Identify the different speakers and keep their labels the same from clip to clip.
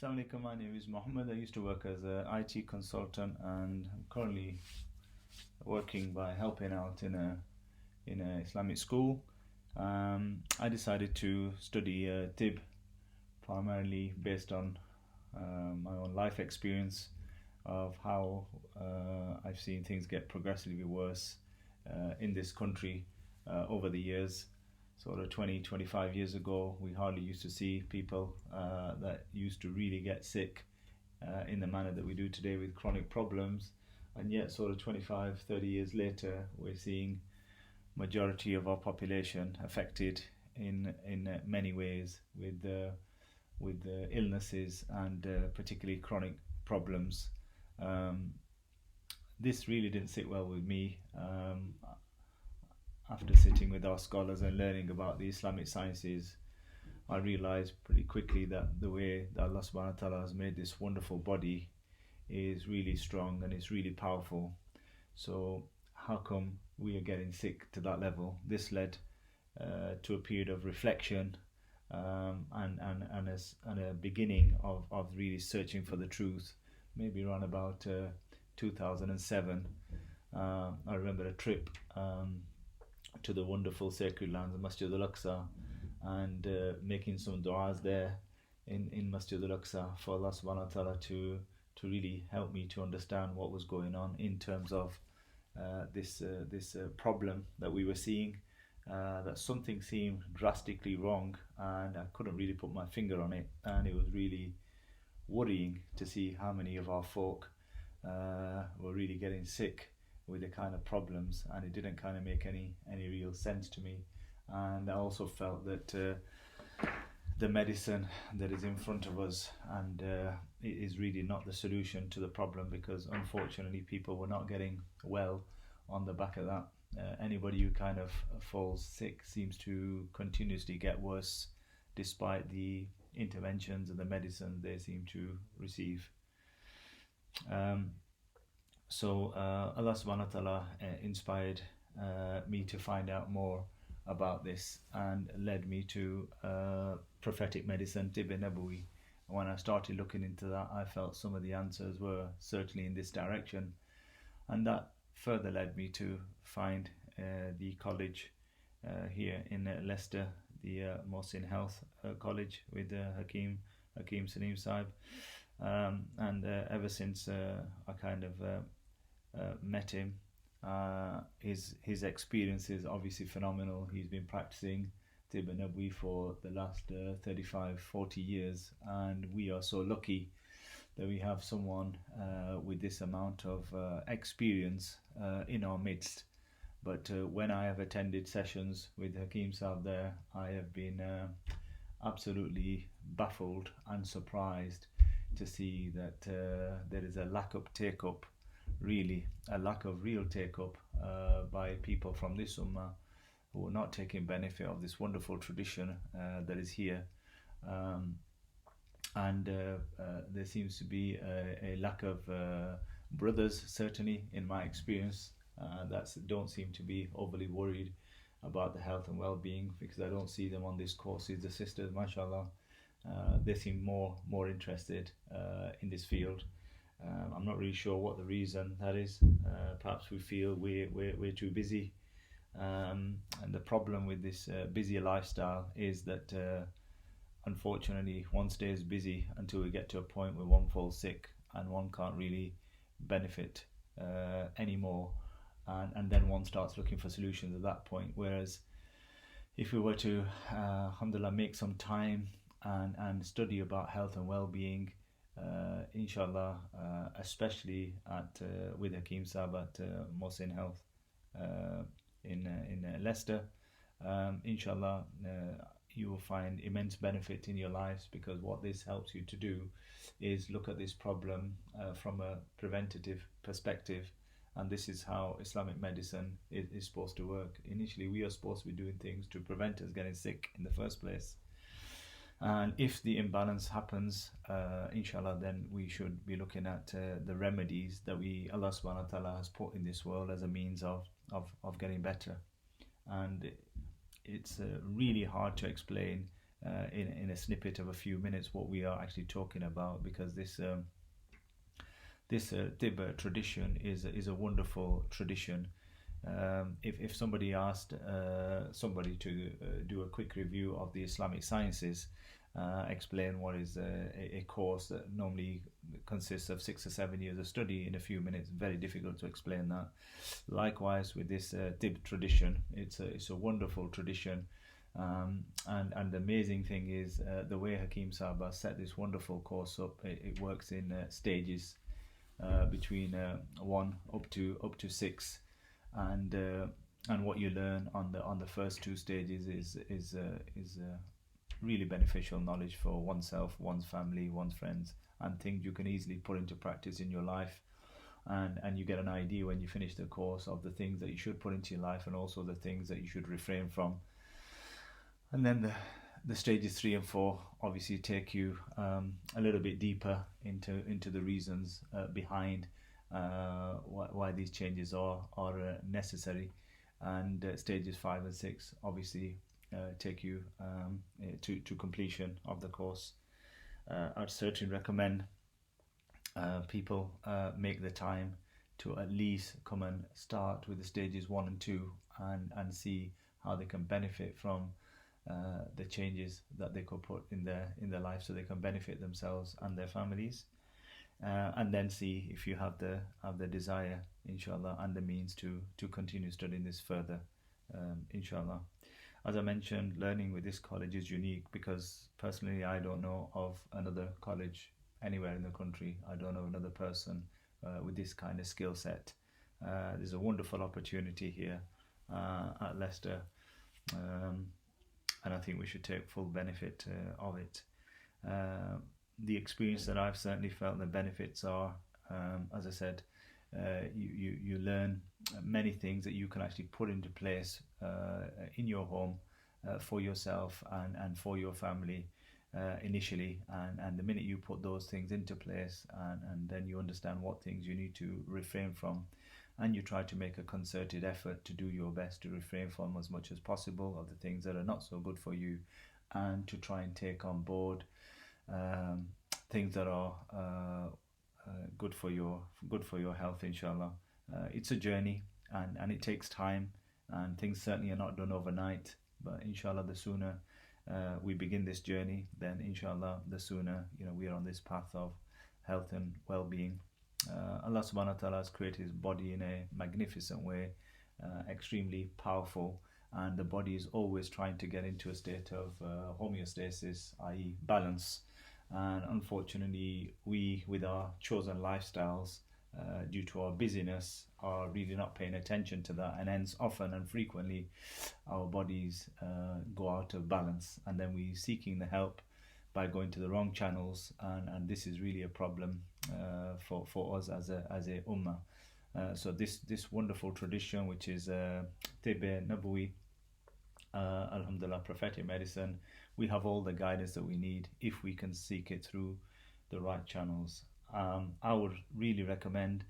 Speaker 1: Assalamu alaikum, my name is Mohammed. I used to work as an IT consultant, and I'm currently working by helping out in a Islamic school. I decided to study Tibb, primarily based on my own life experience of how I've seen things get progressively worse in this country over the years. Sort of 20-25 years ago, we hardly used to see people that used to really get sick in the manner that we do today with chronic problems, and yet sort of 25-30 years later, we're seeing majority of our population affected in many ways with illnesses and particularly chronic problems. This really didn't sit well with me. After sitting with our scholars and learning about the Islamic sciences, I realized pretty quickly that the way that Allah subhanahu wa ta'ala has made this wonderful body is really strong and it's really powerful. So how come we are getting sick to that level? This led to a period of reflection and a beginning of really searching for the truth, maybe around about 2007. I remember a trip to the wonderful sacred lands of Masjid al-Aqsa and making some du'as there in Masjid al-Aqsa for Allah subhanahu wa ta'ala to really help me to understand what was going on in terms of this problem that we were seeing, that something seemed drastically wrong and I couldn't really put my finger on it, and it was really worrying to see how many of our folk were really getting sick with the kind of problems, and it didn't kind of make any real sense to me. And I also felt that the medicine that is in front of us and it is really not the solution to the problem, because unfortunately people were not getting well on the back of that. Anybody who kind of falls sick seems to continuously get worse despite the interventions and the medicine they seem to receive. So Allah subhanahu wa ta'ala inspired me to find out more about this and led me to prophetic medicine, Tibb Nabawi. When I started looking into that, I felt some of the answers were certainly in this direction, and that further led me to find the college here in Leicester, the MohsinHealth college with Hakim Salim Sahib, and ever since I kind of met him, his experience is obviously phenomenal. He's been practicing Tibb Nabawi for the last 35-40 years, and we are so lucky that we have someone with this amount of experience in our midst. But when I have attended sessions with Hakim Sahib there, I have been absolutely baffled and surprised to see that there is a lack of take-up, really a lack of real take-up by people from this ummah who are not taking benefit of this wonderful tradition that is here. And there seems to be a lack of brothers, certainly in my experience, that don't seem to be overly worried about the health and well-being, because I don't see them on these courses. The sisters, mashallah, they seem more interested in this field. I'm not really sure what the reason that is. Perhaps we feel we're too busy, and the problem with this busy lifestyle is that unfortunately one stays busy until we get to a point where one falls sick and one can't really benefit anymore, and then one starts looking for solutions at that point. Whereas if we were to alhamdulillah make some time and study about health and well-being, inshallah, especially with Hakim Sahib at MohsinHealth in Leicester, inshallah, you will find immense benefit in your lives, because what this helps you to do is look at this problem from a preventative perspective, and this is how Islamic medicine is supposed to work. Initially, we are supposed to be doing things to prevent us getting sick in the first place. And if the imbalance happens, inshallah, then we should be looking at the remedies that Allah subhanahu wa ta'ala has put in this world as a means of getting better. And it's really hard to explain in a snippet of a few minutes what we are actually talking about, because this Tibb tradition is a wonderful tradition. If somebody asked somebody to do a quick review of the Islamic sciences, explain what is a course that normally consists of 6 or 7 years of study in a few minutes, very difficult to explain that. Likewise with this Tibb tradition, it's a wonderful tradition. And the amazing thing is the way Hakim Salim set this wonderful course up. It works in stages between 1 up to 6, and what you learn on the first 2 stages is really beneficial knowledge for oneself, one's family, one's friends, and things you can easily put into practice in your life. And you get an idea when you finish the course of the things that you should put into your life, and also the things that you should refrain from. And then the stages 3 and 4 obviously take you a little bit deeper into the reasons behind why these changes are necessary. And stages 5 and 6 obviously take you to completion of the course. I'd certainly recommend people make the time to at least come and start with the stages 1 and 2 and see how they can benefit from the changes that they could put in their life, so they can benefit themselves and their families, and then see if you have the desire, inshallah, and the means to continue studying this further, inshallah. As I mentioned, learning with this college is unique because personally I don't know of another college anywhere in the country. I don't know another person with this kind of skill set. There's a wonderful opportunity here at Leicester, and I think we should take full benefit of it. The experience that I've certainly felt, the benefits are, as I said, you learn many things that you can actually put into place in your home for yourself and for your family initially, and the minute you put those things into place, and then you understand what things you need to refrain from, and you try to make a concerted effort to do your best to refrain from as much as possible of the things that are not so good for you, and to try and take on board things that are good for your health, inshallah. It's a journey, and it takes time, and things certainly are not done overnight, but inshallah the sooner we begin this journey, then inshallah the sooner we are on this path of health and well-being. Allah subhanahu wa ta'ala has created his body in a magnificent way, extremely powerful, and the body is always trying to get into a state of homeostasis, i.e. balance. And unfortunately we, with our chosen lifestyles, due to our busyness, are really not paying attention to that, and hence often and frequently our bodies go out of balance, and then we're seeking the help by going to the wrong channels, and this is really a problem for us as a ummah. So this wonderful tradition, which is Tibb Nabawi, alhamdulillah, prophetic medicine, we have all the guidance that we need if we can seek it through the right channels. I would really recommend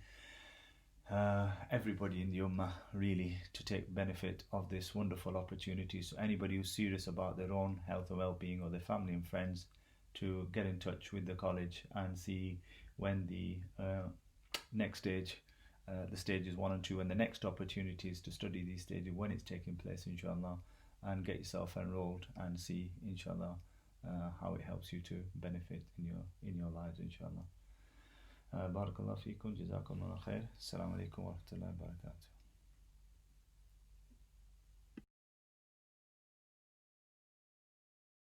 Speaker 1: everybody in the ummah really to take benefit of this wonderful opportunity. So anybody who's serious about their own health and well-being, or their family and friends, to get in touch with the college and see when the next stage, the stages 1 and 2, and the next opportunities to study these stages, when it's taking place, inshallah, and get yourself enrolled and see, inshallah, how it helps you to benefit in your lives, inshallah. Barakallahu feekum, jazakumullah khair. Assalamu alaikum wa rahmatullahi wa barakatuh.